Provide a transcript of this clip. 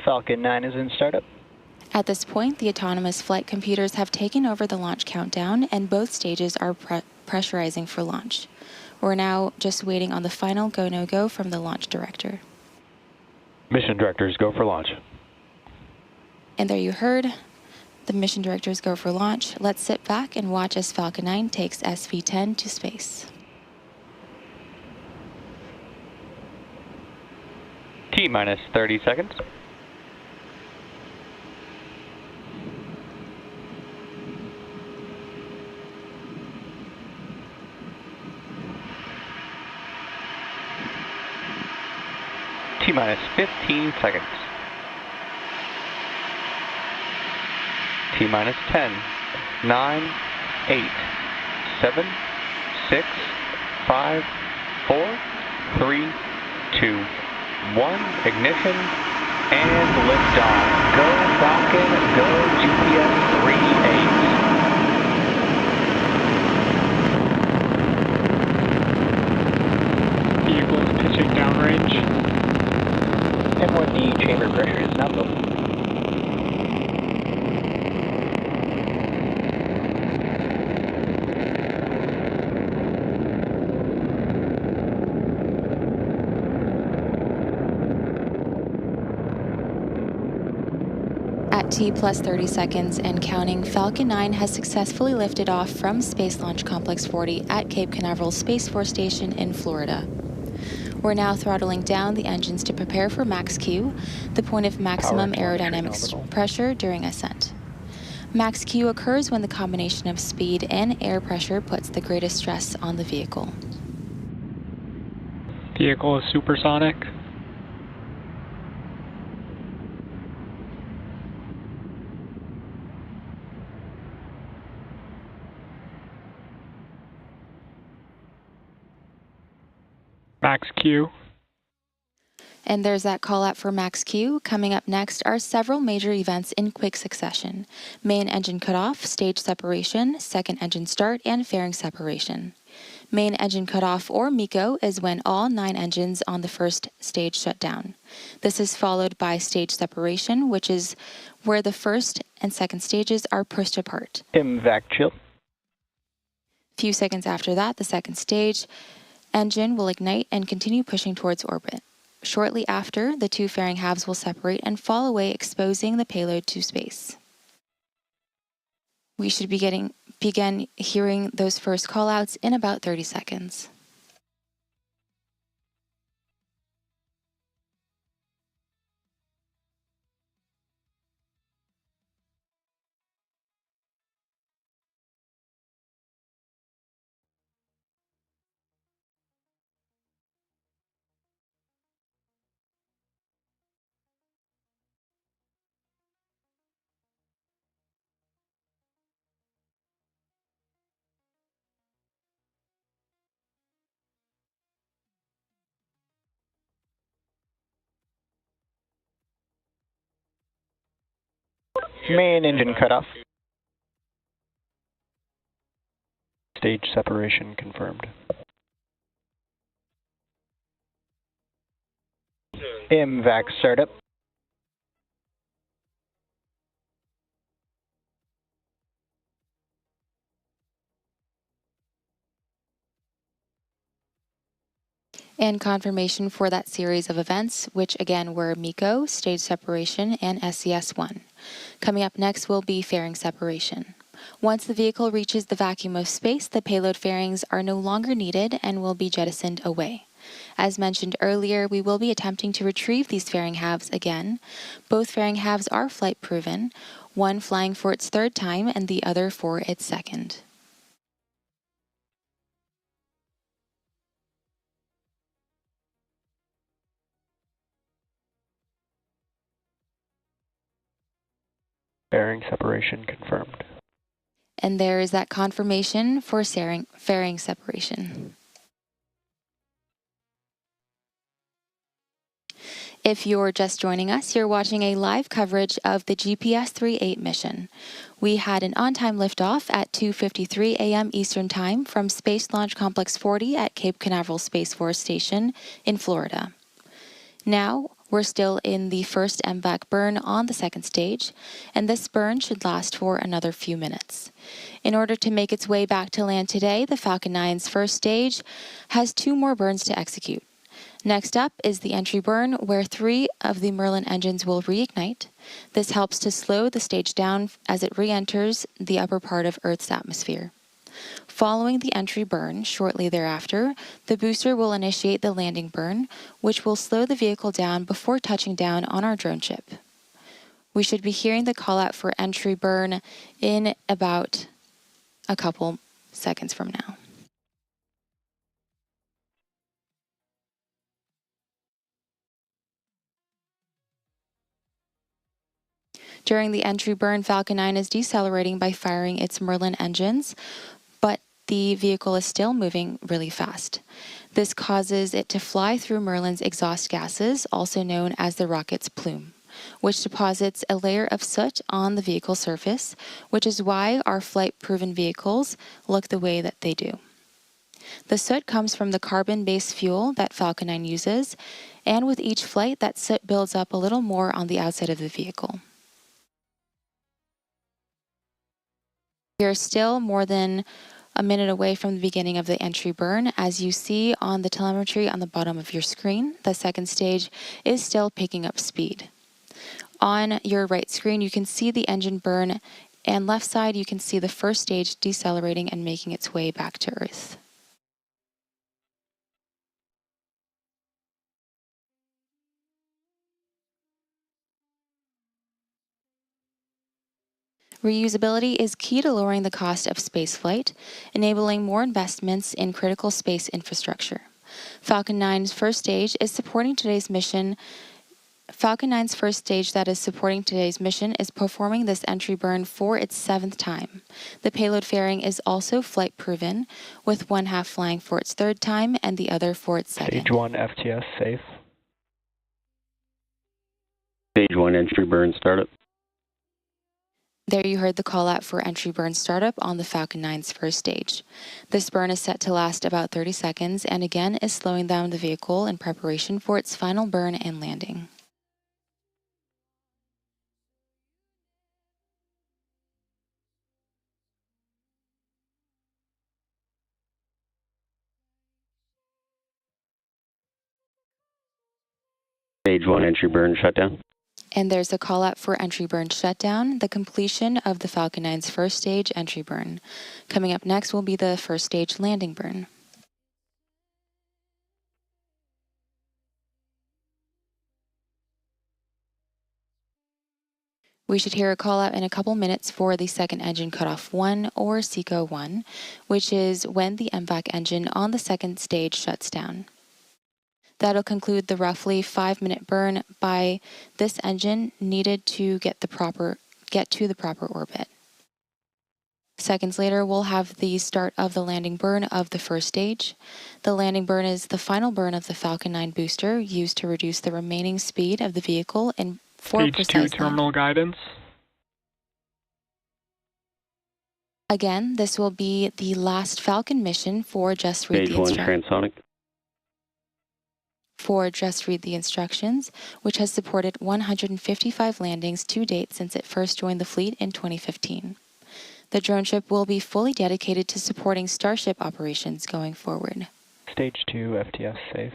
Falcon 9 is in startup. At this point, the autonomous flight computers have taken over the launch countdown, and both stages are pressurizing for launch. We're now just waiting on the final go-no-go from the launch director. Mission directors, go for launch. And there you heard the mission directors go for launch. Let's sit back and watch as Falcon 9 takes SV10 to space. T-minus 30 seconds. T-minus 15 seconds. T-minus 10, 9, 8, 7, 6, 5, 4, 3, 2, 1. Ignition and liftoff. Go Falcon, go GPS III SV10. Vehicle is pitching downrange. And when the chamber pressure is not low. At T plus 30 seconds and counting, Falcon 9 has successfully lifted off from Space Launch Complex 40 at Cape Canaveral Space Force Station in Florida. We're now throttling down the engines to prepare for max Q, the point of maximum aerodynamic pressure during ascent. Max Q occurs when the combination of speed and air pressure puts the greatest stress on the vehicle. Vehicle is supersonic. Max Q. And there's that call out for max Q. Coming up next are several major events in quick succession: main engine cutoff, stage separation, second engine start, and fairing separation. Main engine cutoff, or MECO, is when all 9 engines on the first stage shut down. This is followed by stage separation, which is where the first and second stages are pushed apart. MVAC chill. Few seconds after that, the second stage engine will ignite and continue pushing towards orbit. Shortly after, the 2 fairing halves will separate and fall away, exposing the payload to space. We should begin hearing those first callouts in about 30 seconds. Main engine cutoff. Stage separation confirmed. MVAC startup. And confirmation for that series of events, which again were MECO, stage separation, and SES-1. Coming up next will be fairing separation. Once the vehicle reaches the vacuum of space, the payload fairings are no longer needed and will be jettisoned away. As mentioned earlier, we will be attempting to retrieve these fairing halves again. Both fairing halves are flight proven, one flying for its 3rd time and the other for its 2nd. Fairing separation confirmed. And there is that confirmation for fairing separation. If you're just joining us, you're watching a live coverage of the GPS III mission. We had an on-time liftoff at 2:53 a.m. Eastern Time from Space Launch Complex 40 at Cape Canaveral Space Force Station in Florida. Now, We're still in the first MVAC burn on the second stage, and this burn should last for another few minutes. In order to make its way back to land today, the Falcon 9's first stage has 2 more burns to execute. Next up is the entry burn, where 3 of the Merlin engines will reignite. This helps to slow the stage down as it re-enters the upper part of Earth's atmosphere. Following the entry burn, shortly thereafter, the booster will initiate the landing burn, which will slow the vehicle down before touching down on our drone ship. We should be hearing the call out for entry burn in about a couple seconds from now. During the entry burn, Falcon 9 is decelerating by firing its Merlin engines, but the vehicle is still moving really fast. This causes it to fly through Merlin's exhaust gases, also known as the rocket's plume, which deposits a layer of soot on the vehicle surface, which is why our flight-proven vehicles look the way that they do. The soot comes from the carbon-based fuel that Falcon 9 uses, and with each flight, that soot builds up a little more on the outside of the vehicle. We are still more than a minute away from the beginning of the entry burn. As you see on the telemetry on the bottom of your screen, the second stage is still picking up speed. On your right screen, you can see the engine burn, and left side, you can see the first stage decelerating and making its way back to Earth. Reusability is key to lowering the cost of spaceflight, enabling more investments in critical space infrastructure. Falcon 9's first stage is supporting today's mission. Falcon 9's first stage that is supporting today's mission is performing this entry burn for its 7th time. The payload fairing is also flight-proven, with one half flying for its 3rd time and the other for its 2nd. Stage 1 FTS safe. Stage 1 entry burn startup. There you heard the call out for entry burn startup on the Falcon 9's first stage. This burn is set to last about 30 seconds and again is slowing down the vehicle in preparation for its final burn and landing. Stage 1 entry burn shutdown. And there's a call out for entry burn shutdown, the completion of the Falcon 9's first stage entry burn. Coming up next will be the first stage landing burn. We should hear a call out in a couple minutes for the second engine cutoff 1, or SECO 1, which is when the MVAC engine on the second stage shuts down. That'll conclude the roughly 5-minute burn by this engine needed to get to the proper orbit. Seconds later, we'll have the start of the landing burn of the first stage. The landing burn is the final burn of the Falcon 9 booster, used to reduce the remaining speed of the vehicle in Stage 2 terminal guidance. Again, this will be the last Falcon mission for Just Read Stage the 1 Instructions. transonic. For Just Read the Instructions, which has supported 155 landings to date since it first joined the fleet in 2015. The drone ship will be fully dedicated to supporting Starship operations going forward. Stage 2 FTS safe.